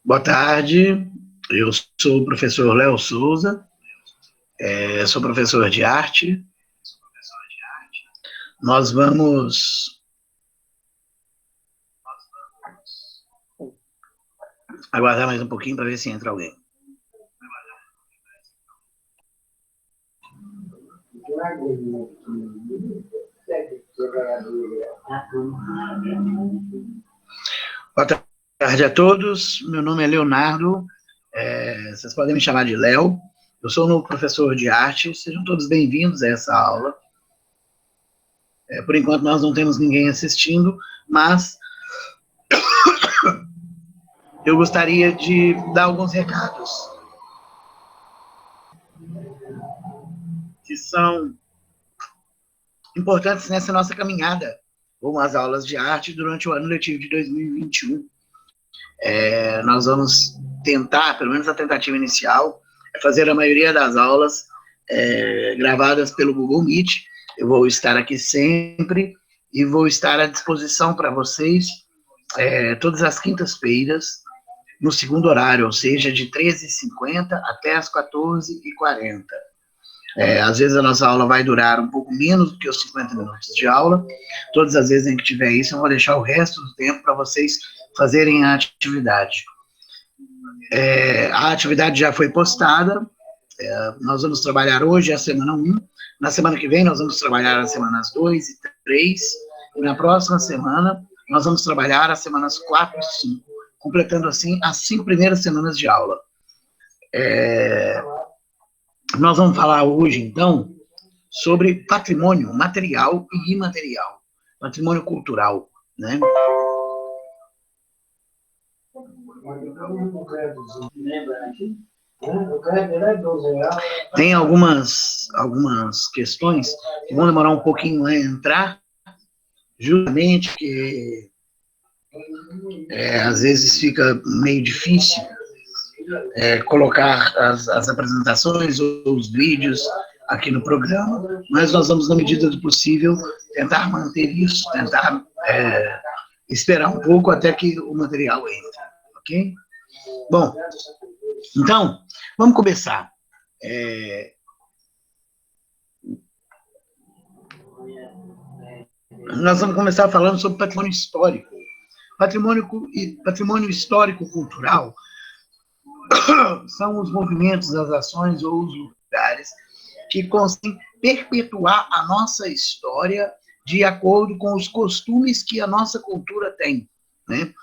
Boa tarde, eu sou o professor Léo Souza, sou professor de arte. Nós vamos aguardar mais um pouquinho para ver se entra alguém. Boa tarde a todos, meu nome é Leonardo, vocês podem me chamar de Léo, eu sou um novo professor de arte, sejam todos bem-vindos a essa aula. Por enquanto nós não temos ninguém assistindo, mas eu gostaria de dar alguns recados que são importantes nessa nossa caminhada com as aulas de arte durante o ano letivo de 2021. Nós vamos tentar, pelo menos a tentativa inicial, fazer a maioria das aulas gravadas pelo Google Meet. Eu vou estar aqui sempre e vou estar à disposição para vocês todas as quintas-feiras, no segundo horário, ou seja, de 13h50 até as 14h40. Às vezes a nossa aula vai durar um pouco menos do que os 50 minutos de aula. Todas as vezes em que tiver isso, eu vou deixar o resto do tempo para vocês fazerem a atividade. A atividade já foi postada. Nós vamos trabalhar hoje a semana 1. Na semana que vem, nós vamos trabalhar as semanas 2 e 3. E na próxima semana, nós vamos trabalhar as semanas 4 e 5, completando assim as 5 primeiras semanas de aula. Nós vamos falar hoje, então, sobre patrimônio material e imaterial, patrimônio cultural, né? Tem algumas questões que vão demorar um pouquinho a entrar, justamente porque às vezes fica meio difícil colocar as apresentações ou os vídeos aqui no programa, mas nós vamos, na medida do possível, tentar manter isso, tentar esperar um pouco até que o material entre, ok? Bom, então, vamos começar. Nós vamos começar falando sobre patrimônio histórico. Patrimônio histórico-cultural são os movimentos, as ações ou os lugares que conseguem perpetuar a nossa história de acordo com os costumes que a nossa cultura tem, né?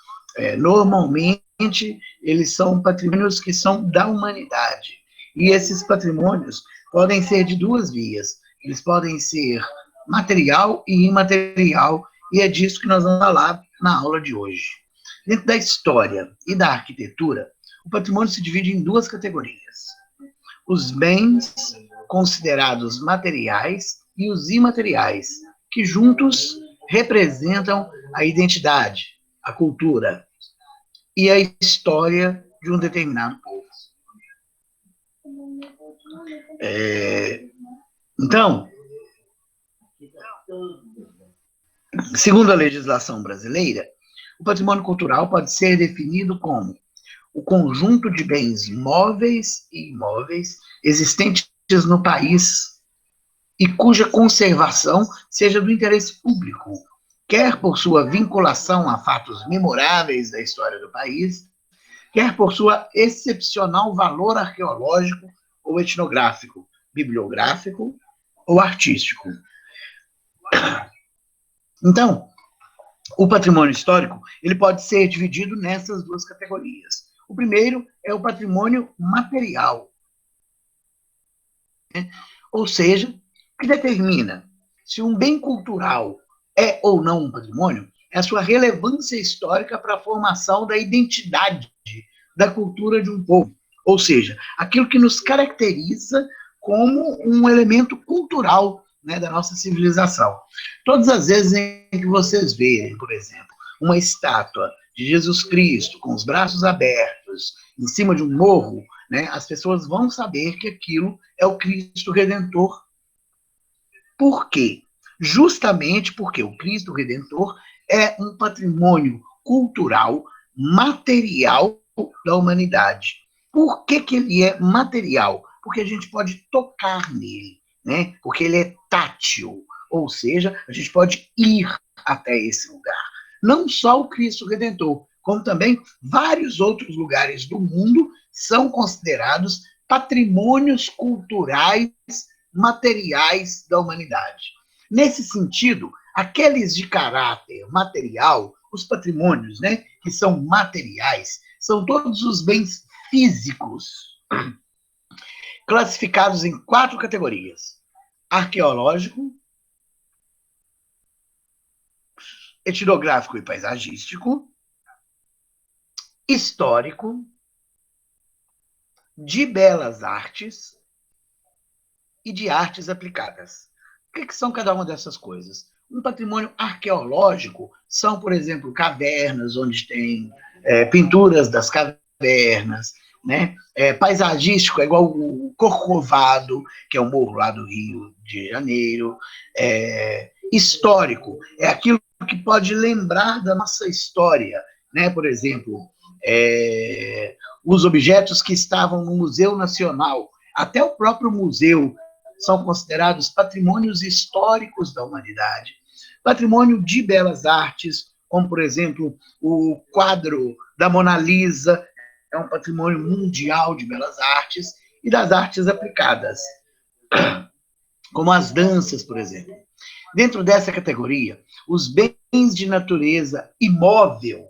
Normalmente, eles são patrimônios que são da humanidade. E esses patrimônios podem ser de duas vias. Eles podem ser material e imaterial, e é disso que nós vamos falar na aula de hoje. Dentro da história e da arquitetura, o patrimônio se divide em duas categorias: os bens considerados materiais e os imateriais, que juntos representam a identidade, a cultura e a história de um determinado povo. Então, segundo a legislação brasileira, o patrimônio cultural pode ser definido como o conjunto de bens móveis e imóveis existentes no país e cuja conservação seja do interesse público, quer por sua vinculação a fatos memoráveis da história do país, quer por sua excepcional valor arqueológico ou etnográfico, bibliográfico ou artístico. Então, o patrimônio histórico ele pode ser dividido nessas duas categorias. O primeiro é o patrimônio material, né? Ou seja, que determina se um bem cultural é ou não um patrimônio, é a sua relevância histórica para a formação da identidade da cultura de um povo. Ou seja, aquilo que nos caracteriza como um elemento cultural, né, da nossa civilização. Todas as vezes em que vocês verem, por exemplo, uma estátua de Jesus Cristo com os braços abertos em cima de um morro, né, as pessoas vão saber que aquilo é o Cristo Redentor. Por quê? Justamente porque o Cristo Redentor é um patrimônio cultural, material, da humanidade. Por que que ele é material? Porque a gente pode tocar nele, né? Porque ele é tátil, ou seja, a gente pode ir até esse lugar. Não só o Cristo Redentor, como também vários outros lugares do mundo são considerados patrimônios culturais materiais da humanidade. Nesse sentido, aqueles de caráter material, os patrimônios, né, que são materiais, são todos os bens físicos, classificados em 4 categorias: arqueológico, etnográfico e paisagístico, histórico, de belas artes e de artes aplicadas. O que são cada uma dessas coisas? Um patrimônio arqueológico são, por exemplo, cavernas, onde tem pinturas das cavernas, né? Paisagístico é igual o Corcovado, que é um morro lá do Rio de Janeiro. Histórico é aquilo que pode lembrar da nossa história, né? Por exemplo, os objetos que estavam no Museu Nacional, até o próprio museu, são considerados patrimônios históricos da humanidade. Patrimônio de belas artes, como, por exemplo, o quadro da Mona Lisa, é um patrimônio mundial de belas artes, e das artes aplicadas, como as danças, por exemplo. Dentro dessa categoria, os bens de natureza imóvel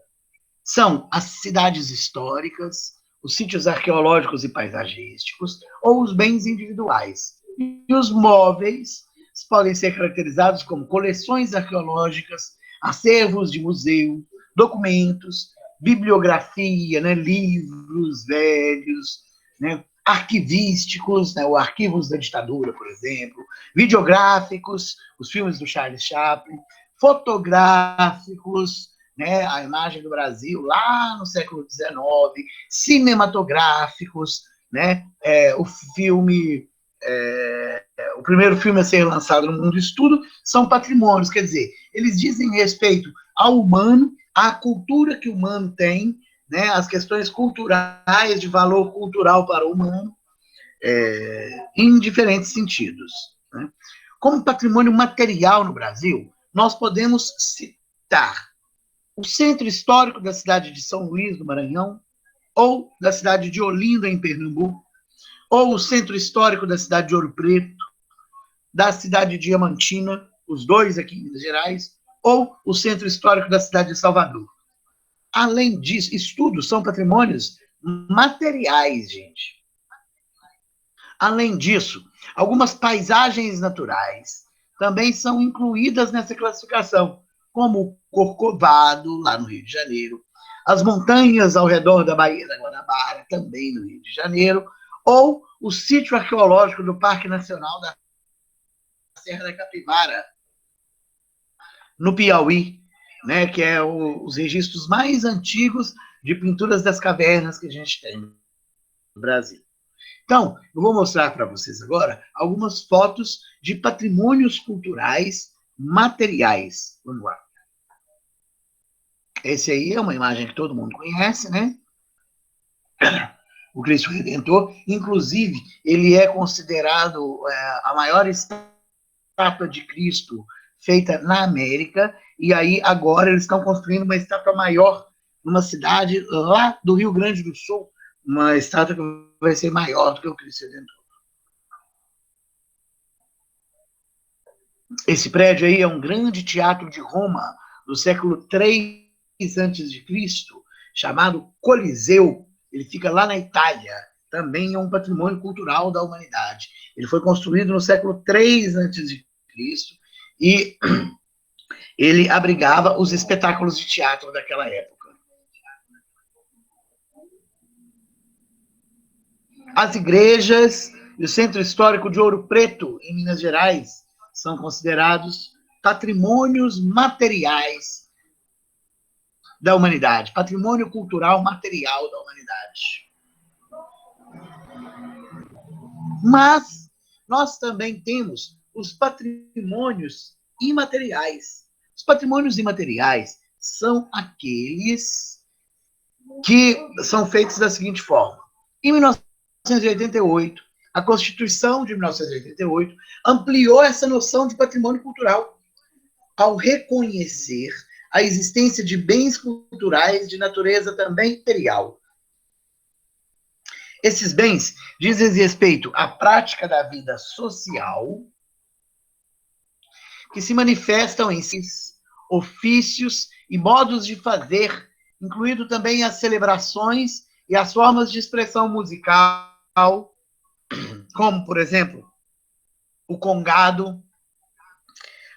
são as cidades históricas, os sítios arqueológicos e paisagísticos, ou os bens individuais. E os móveis podem ser caracterizados como coleções arqueológicas, acervos de museu, documentos, bibliografia, né, livros velhos, né, arquivísticos, né, os arquivos da ditadura, por exemplo, videográficos, os filmes do Charles Chaplin, fotográficos, né, a imagem do Brasil lá no século XIX, cinematográficos, né, o filme, o primeiro filme a ser lançado no mundo, isso tudo são patrimônios, quer dizer, eles dizem respeito ao humano, à cultura que o humano tem, né, as questões culturais, de valor cultural para o humano, em diferentes sentidos. Né? Como patrimônio material no Brasil, nós podemos citar o centro histórico da cidade de São Luís, do Maranhão, ou da cidade de Olinda, em Pernambuco, ou o centro histórico da cidade de Ouro Preto, da cidade de Diamantina, os dois aqui em Minas Gerais, ou o centro histórico da cidade de Salvador. Além disso, estudos são patrimônios materiais, gente. Além disso, algumas paisagens naturais também são incluídas nessa classificação, como o Corcovado, lá no Rio de Janeiro, as montanhas ao redor da Baía da Guanabara, também no Rio de Janeiro, ou o sítio arqueológico do Parque Nacional da Serra da Capivara, no Piauí, né, que é os registros mais antigos de pinturas das cavernas que a gente tem no Brasil. Então, eu vou mostrar para vocês agora algumas fotos de patrimônios culturais materiais. Vamos lá. Esse aí é uma imagem que todo mundo conhece, né? O Cristo Redentor. Inclusive, ele é considerado a maior estátua de Cristo feita na América. E aí, agora, eles estão construindo uma estátua maior numa cidade lá do Rio Grande do Sul. Uma estátua que vai ser maior do que o Cristo Redentor. Esse prédio aí é um grande teatro de Roma, do século III a.C., chamado Coliseu. Ele fica lá na Itália. Também é um patrimônio cultural da humanidade. Ele foi construído no século III a.C. e ele abrigava os espetáculos de teatro daquela época. As igrejas e o Centro Histórico de Ouro Preto, em Minas Gerais, são considerados patrimônios materiais da humanidade, patrimônio cultural material da humanidade. Mas nós também temos os patrimônios imateriais. Os patrimônios imateriais são aqueles que são feitos da seguinte forma. Em 1988, a Constituição de 1988 ampliou essa noção de patrimônio cultural ao reconhecer a existência de bens culturais de natureza também material. Esses bens dizem respeito à prática da vida social, que se manifestam em ofícios e modos de fazer, incluindo também as celebrações e as formas de expressão musical, como, por exemplo, o congado,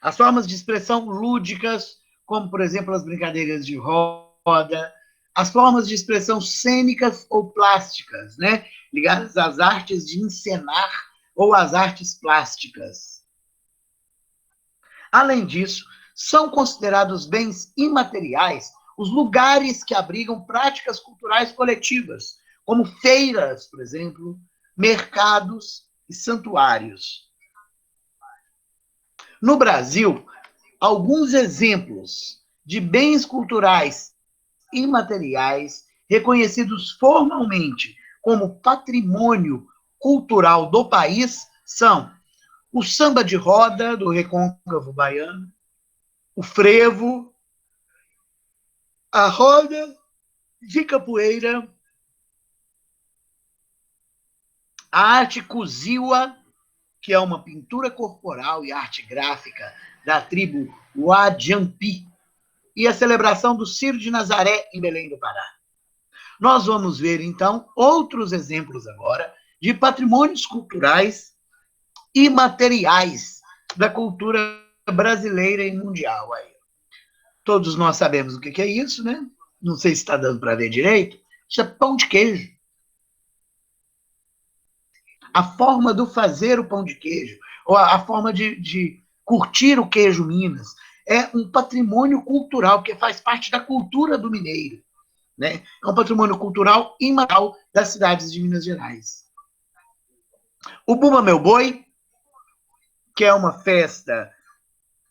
as formas de expressão lúdicas, como, por exemplo, as brincadeiras de roda, as formas de expressão cênicas ou plásticas, né, ligadas às artes de encenar ou às artes plásticas. Além disso, são considerados bens imateriais os lugares que abrigam práticas culturais coletivas, como feiras, por exemplo, mercados e santuários. No Brasil, alguns exemplos de bens culturais imateriais reconhecidos formalmente como patrimônio cultural do país são o samba de roda do Recôncavo Baiano, o frevo, a roda de capoeira, a arte kuziwa, que é uma pintura corporal e arte gráfica da tribo Uajampi, e a celebração do Ciro de Nazaré em Belém do Pará. Nós vamos ver, então, outros exemplos agora de patrimônios culturais imateriais da cultura brasileira e mundial. Aí. Todos nós sabemos o que é isso, né? Não sei se está dando para ver direito. Isso é pão de queijo. A forma do fazer o pão de queijo, ou a forma de curtir o queijo Minas, é um patrimônio cultural que faz parte da cultura do mineiro. Né? É um patrimônio cultural imaterial das cidades de Minas Gerais. O Bumba Meu Boi, que é uma festa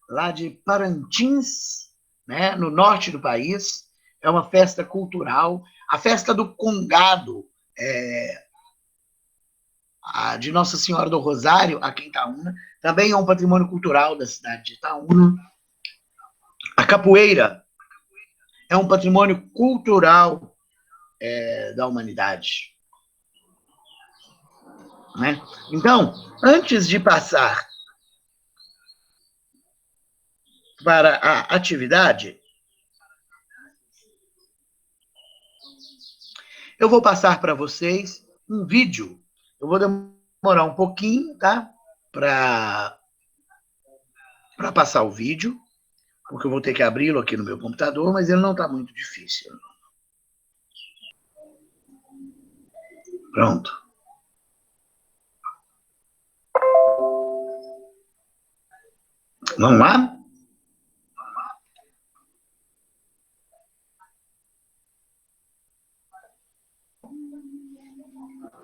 lá de Parintins, né, no norte do país, é uma festa cultural. A festa do Congado, de Nossa Senhora do Rosário, aqui em Itaúna, também é um patrimônio cultural da cidade de Itaúna. A capoeira é um patrimônio cultural da humanidade. Né? Então, antes de passar para a atividade, eu vou passar para vocês um vídeo. Eu vou demorar um pouquinho, tá? Para passar o vídeo, porque eu vou ter que abri-lo aqui no meu computador, mas ele não está muito difícil. Pronto. Vamos lá?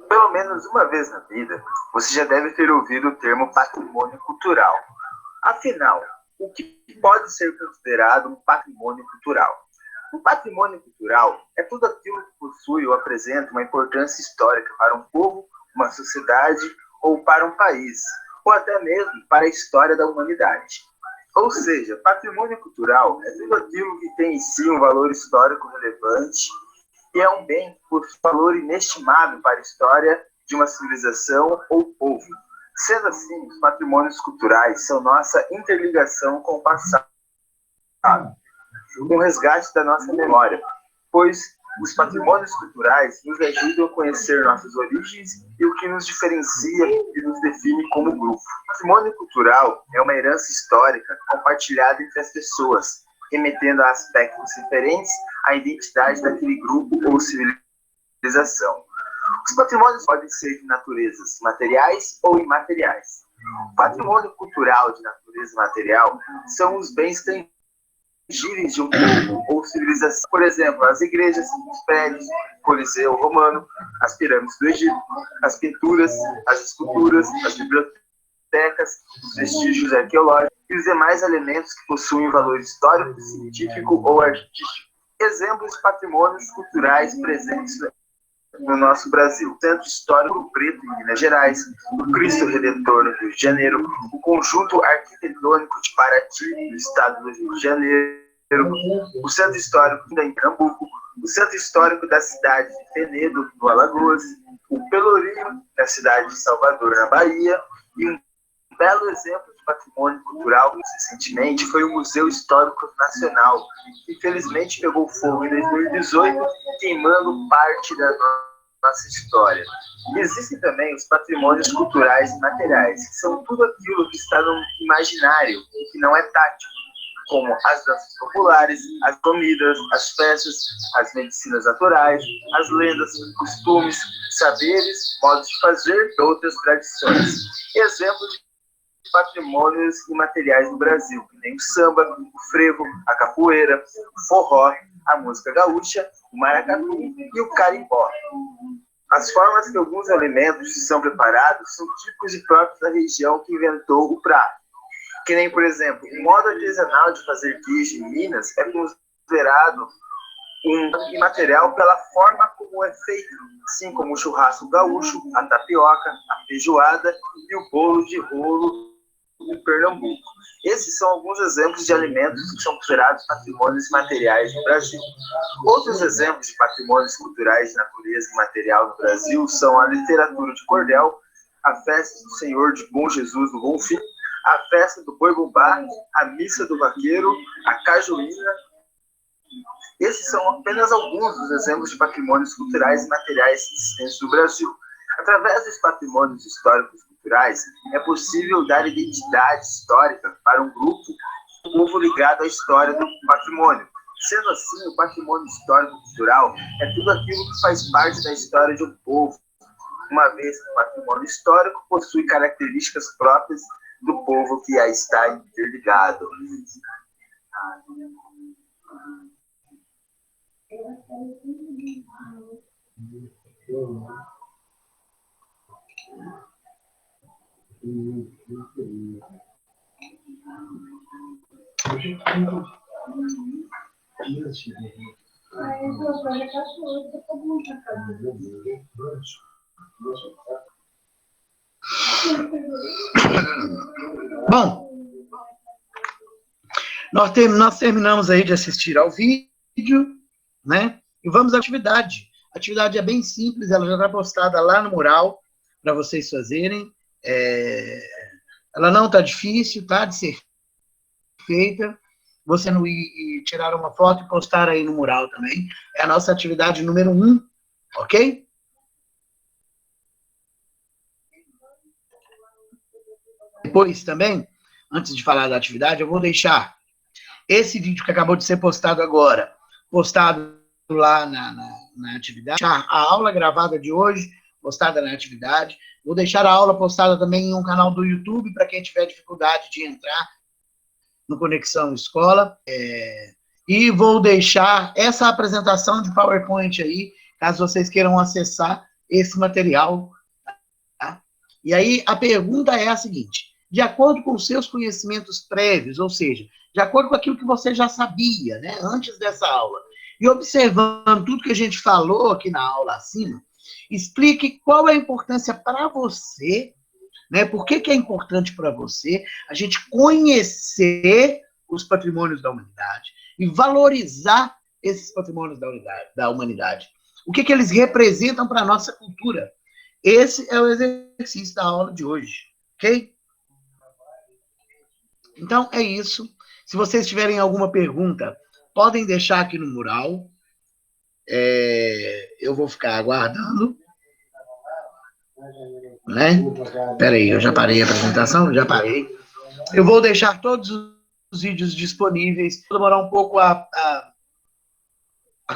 Pelo menos uma vez na vida, você já deve ter ouvido o termo patrimônio cultural. Afinal, o que pode ser considerado um patrimônio cultural? Um patrimônio cultural é tudo aquilo que possui ou apresenta uma importância histórica para um povo, uma sociedade ou para um país, ou até mesmo para a história da humanidade. Ou seja, patrimônio cultural é tudo aquilo que tem em si um valor histórico relevante e é um bem por valor inestimável para a história de uma civilização ou povo. Sendo assim, os patrimônios culturais são nossa interligação com o passado, um resgate da nossa memória, pois os patrimônios culturais nos ajudam a conhecer nossas origens e o que nos diferencia e nos define como grupo. O patrimônio cultural é uma herança histórica compartilhada entre as pessoas, remetendo a aspectos referentes à identidade daquele grupo ou civilização. Os patrimônios podem ser de naturezas materiais ou imateriais. O patrimônio cultural de natureza material são os bens tangíveis de um povo ou civilização. Por exemplo, as igrejas, os prédios, o Coliseu Romano, as pirâmides do Egito, as pinturas, as esculturas, as bibliotecas, os vestígios arqueológicos e os demais elementos que possuem valor histórico, científico ou artístico. Exemplos de patrimônios culturais presentes no nosso Brasil: o Centro Histórico Ouro Preto, em Minas Gerais, o Cristo Redentor, no Rio de Janeiro, o Conjunto Arquitetônico de Paraty, no estado do Rio de Janeiro, o Centro Histórico em Pernambuco, o Centro Histórico da cidade de Penedo, no Alagoas, o Pelourinho, na cidade de Salvador, na Bahia, e um belo exemplo de patrimônio cultural recentemente foi o Museu Histórico Nacional, que infelizmente pegou fogo em 2018, queimando parte da nossa história. E existem também os patrimônios culturais e materiais, que são tudo aquilo que está no imaginário e que não é tátil, como as danças populares, as comidas, as festas, as medicinas naturais, as lendas, costumes, saberes, modos de fazer e outras tradições. Exemplos de patrimônios imateriais no Brasil, que nem o samba, o frevo, a capoeira, o forró, a música gaúcha, o maracatu e o carimbó. As formas que alguns alimentos são preparados são típicos e próprios da região que inventou o prato. Que nem, por exemplo, o modo artesanal de fazer queijo em Minas é considerado um imaterial pela forma como é feito, assim como o churrasco gaúcho, a tapioca, a feijoada e o bolo de rolo em Pernambuco. Esses são alguns exemplos de alimentos que são considerados patrimônios materiais no Brasil. Outros exemplos de patrimônios culturais de natureza e material no Brasil são a literatura de cordel, a festa do Senhor de Bom Jesus do Bom Fim, a festa do Boi Bumbá, a missa do vaqueiro, a cajuína. Esses são apenas alguns dos exemplos de patrimônios culturais e materiais existentes no Brasil. Através dos patrimônios históricos culturais, é possível dar identidade histórica para um grupo, um povo ligado à história do patrimônio. Sendo assim, o patrimônio histórico-cultural é tudo aquilo que faz parte da história de um povo, uma vez que o patrimônio histórico possui características próprias do povo que a está interligado. Bom, nós terminamos aí de assistir ao vídeo, né? E vamos à atividade. A atividade é bem simples, ela já está postada lá no mural para vocês fazerem. Ela não está difícil, tá? De ser feita. Você não ir tirar uma foto e postar aí no mural também. É a nossa atividade número 1, ok? Depois também, antes de falar da atividade, eu vou deixar esse vídeo que acabou de ser postado agora, postado lá na atividade, a aula gravada de hoje, postada na atividade. Vou deixar a aula postada também em um canal do YouTube, para quem tiver dificuldade de entrar no Conexão Escola. E vou deixar essa apresentação de PowerPoint aí, caso vocês queiram acessar esse material. Tá? E aí, a pergunta é a seguinte: de acordo com os seus conhecimentos prévios, ou seja, de acordo com aquilo que você já sabia, né, antes dessa aula, e observando tudo que a gente falou aqui na aula acima, explique qual é a importância para você, né, por que é importante para você a gente conhecer os patrimônios da humanidade e valorizar esses patrimônios da humanidade. O que eles representam para a nossa cultura. Esse é o exercício da aula de hoje, ok? Então, é isso. Se vocês tiverem alguma pergunta, podem deixar aqui no mural. Eu vou ficar aguardando. Né? Peraí, eu já parei a apresentação? Já parei. Eu vou deixar todos os vídeos disponíveis. Vou demorar um pouco a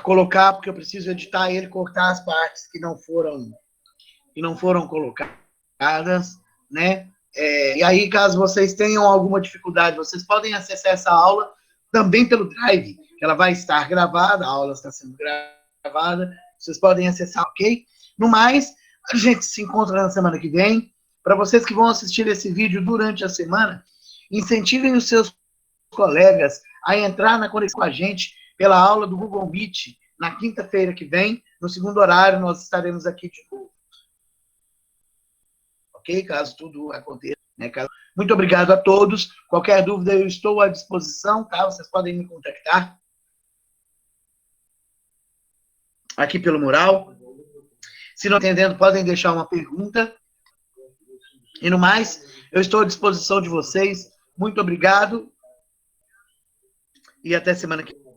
colocar, porque eu preciso editar ele, cortar as partes que não foram colocadas, né? E aí, caso vocês tenham alguma dificuldade, vocês podem acessar essa aula também pelo Drive, que ela vai estar gravada, a aula está sendo gravada, vocês podem acessar, ok? No mais, a gente se encontra na semana que vem. Para vocês que vão assistir esse vídeo durante a semana, incentivem os seus colegas a entrar na conexão com a gente, pela aula do Google Meet na quinta-feira que vem, no segundo horário, nós estaremos aqui de novo. Ok? Caso tudo aconteça. Né? Muito obrigado a todos. Qualquer dúvida, eu estou à disposição, tá? Vocês podem me contactar aqui pelo mural. Se não entendendo, podem deixar uma pergunta. E no mais, eu estou à disposição de vocês. Muito obrigado. E até semana que vem.